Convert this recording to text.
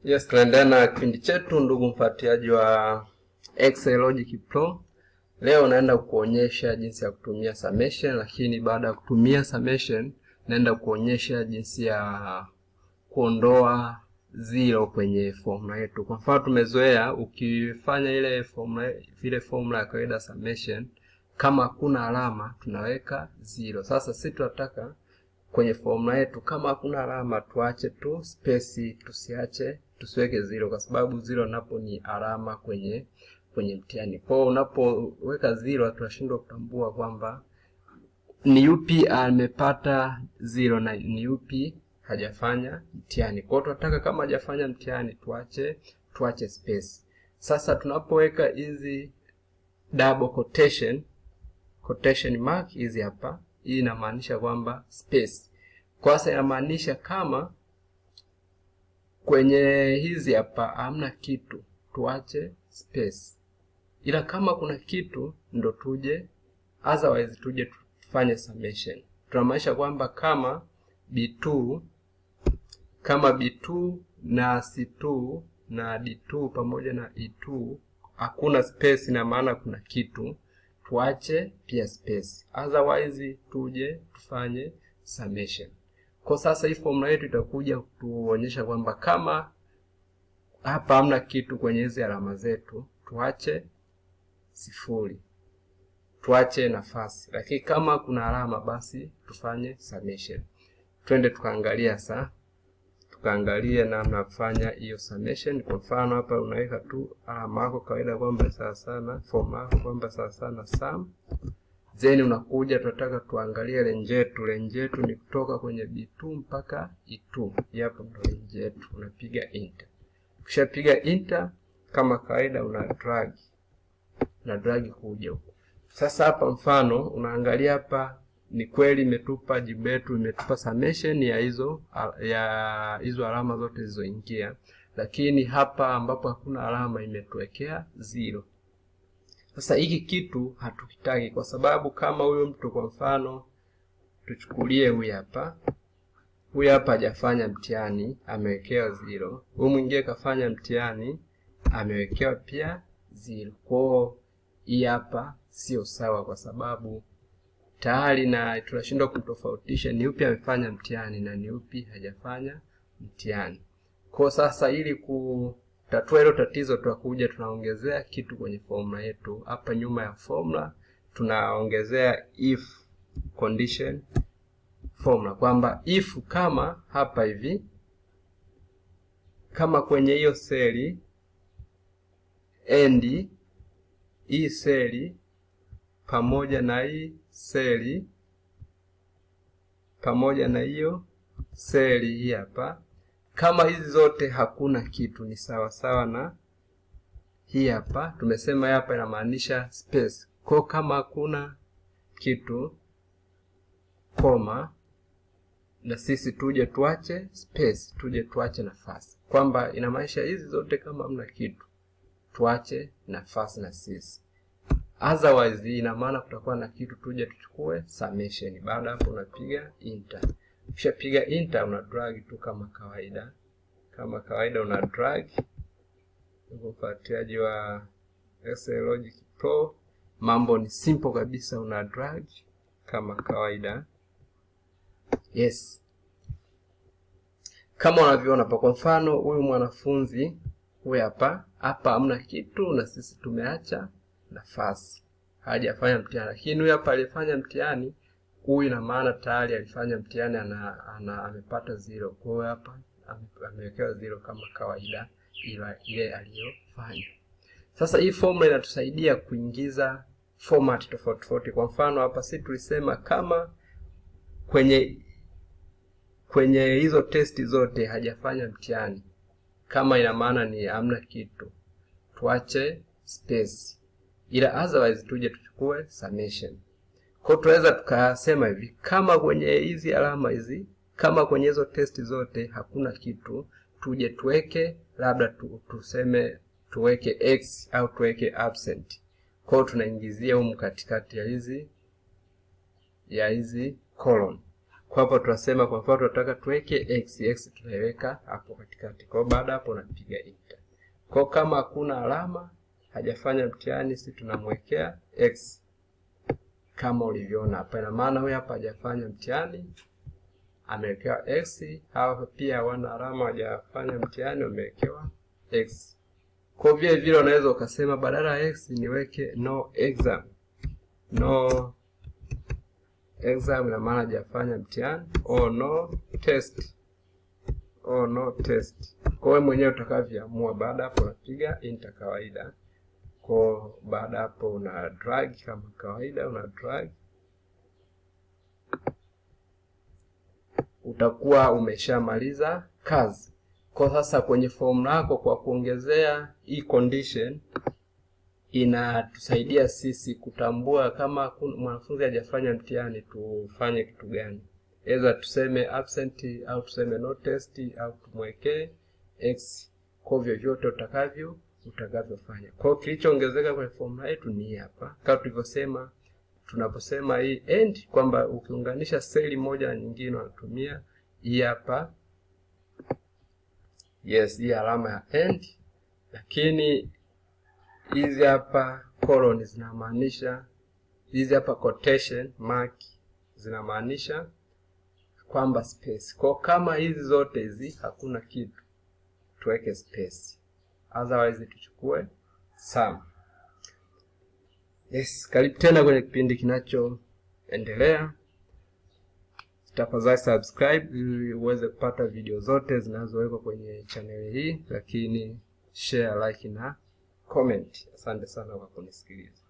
Yes, tunaendelea na kipindi chetu ndugu mfuatiliaji wa Excel Logic Pro. Leo naenda kuonyesha jinsi ya kutumia summation, lakini baada ya kutumia summation naenda kuonyesha jinsi ya kuondoa zero kwenye formula yetu. Kwa mfano tumezoea ukifanya ile formula ya kawaida summation, kama hakuna alama tunaweka zero. Sasa sisi tunataka kwenye formula yetu kama hakuna alama tuache tu space, tusiweke zero, kwa sababu zero napo ni alama kwenye mtihani. Kwa hiyo unapoweka zero tunashindwa kutambua kwamba ni yupi amepata zero na ni yupi hajafanya mtihani. Kwa hiyo tunataka kama hajafanya mtihani tuache space. Sasa tunapoweka hizi double quotation mark hizi hapa, hii inamaanisha kwamba space. Kwa sasa inamaanisha kama kwenye hizi hapa hamna kitu tuache space, ila kama kuna kitu ndo tuje, otherwise tuje tufanye summation. Tunamaanisha kwamba kama B2 na C2 na D2 pamoja na E2 hakuna space, na maana kuna kitu, tuache pia space, otherwise tuje tufanye summation. Kwa sasa hii formula yetu itakuja kutuonyesha kwamba kama hapa hamna kitu kwenye hizi alama zetu tuache sifuri, tuache nafasi, lakini kama kuna alama basi tufanye summation. Twende tukaangalia sasa, tukaangalia namna ya kufanya hiyo summation. Kwa mfano hapa unaweka tu alama yako kawaida kwamba sawa sana formula yako kwamba sawa sana sum, then unakuja tunataka tuangalie range yetu ni kutoka kwenye B2 mpaka E2. Hapo ndio range yetu, unapiga enter. Ukishapiga enter kama kawaida una drag kuja huko. Sasa hapa mfano unaangalia hapa, ni kweli imetupa jibu letu, imetupa summation ya hizo alama zote zilizoingia, lakini hapa ambapo hakuna alama imetuwekea zero. Sasa hiki kitu hatukitaki, kwa sababu kama huyo mtu, kwa mfano tuchukulie huyu hapa hajafanya mtihani amewekewa zero, huyu mwingine kafanya mtihani amewekewa pia zero. Kwa hii hapa sio sawa, kwa sababu tayari na tunashindwa kutofautisha ni upi amefanya mtihani na ni upi hajafanya mtihani. Kwa sasa ili kutatua hilo tatizo tutakuja tunaongezea kitu kwenye formula yetu. Hapa nyuma ya formula tunaongezea if condition formula, kwamba if kama hapa hivi, kama kwenye hiyo seli and hii seli pamoja na hii seli pamoja na hiyo seli hii hapa, kama hizi zote hakuna kitu, ni sawa sawa na hii hapa. Tumesema hapa inamaanisha space. Kwa kama hakuna kitu koma, na sisi tuje tuache space, tuje tuache nafasi, kwamba inamaanisha hizi zote kama hamna kitu tuache nafasi na sisi, otherwise ina maana kutakuwa na kitu, tuje tuchukue summation. Baada hapo unapiga enter. Ukishapiga enter una drag tu kama kawaida una drag. Mfuatiliaji wa Excel Logic Pro, mambo ni simple kabisa, una drag kama kawaida. Yes, kama unavyoona hapa, kwa mfano huyu mwanafunzi huyu hapa hamna kitu na sisi tumeacha nafasi, hajafanya mtihani. Lakini huyu hapa alifanya mtihani, huyu ina maana tayari alifanya mtihani, amepata zero. Kwa hiyo hapa amewekewa zero kama kawaida ile aliyofanya. Sasa hii formula inatusaidia kuingiza format tofauti. Kwa mfano hapa sisi tulisema kama kwenye hizo testi zote hajafanya mtihani, kama ina maana ni hamna kitu, tuache space, ila otherwise tuje tuchukue summation. Kwa tunaweza tukasema hivi, kama kwenye hizi alama hizi, kama kwenye hizo testi zote hakuna kitu, tuje tuweke labda tuseme tuweke x au tuweke absent. Kwa tunaingizia humu katikati ya hizi column. Kwa hapo tunasema kwa mfano tunataka tuweke x tunaiweka hapo katikati. Kwa baada hapo unapiga enter. Kwa kama hakuna alama, hajafanya mtihani, sisi tunamwekea x kama ulivyoona hapa. Ina maana huyu hapa hajafanya mtihani, amewekewa x. Hawa pia wana alama, hajafanya mtihani, wamewekewa x. Kwa vile vile unaweza ukasema badala ya x niweke no exam. No exam ina maana hajafanya mtihani, au no test. Oh, no test. Kwa wewe mwenyewe utakavyoamua. Baada hapo unapiga enter kawaida. Kwa baada hapo una drag kama kawaida, una drag. Utakuwa umeshamaliza kazi. Kwa sasa kwenye formula yako, kwa kuongezea hii condition, inatusaidia sisi kutambua kama mwanafunzi hajafanya mtihani tufanye kitu gani. Either tuseme absent au tuseme no test au tumwekee x. Kwa vyovyote utakavyofanya. Kwa kilichoongezeka kwenye formula yetu ni hapa. Kama tulivyosema, tunaposema hii end kwamba ukiunganisha seli moja na nyingine unatumia hii hapa. Yes, hii alama ya end. Lakini hizi hapa colon zinamaanisha, hizi hapa quotation mark zinamaanisha kwamba space. Kwa kama hizi zote hizi hakuna kitu, tuweke space. Otherwise tuchukue sum. Yes, karibu tena kwenye kipindi kinachoendelea. Tafadhali subscribe ili uweze kupata video zote zinazowekwa kwenye channel hii, lakini share, like na comment. Asante sana kwa kunisikiliza.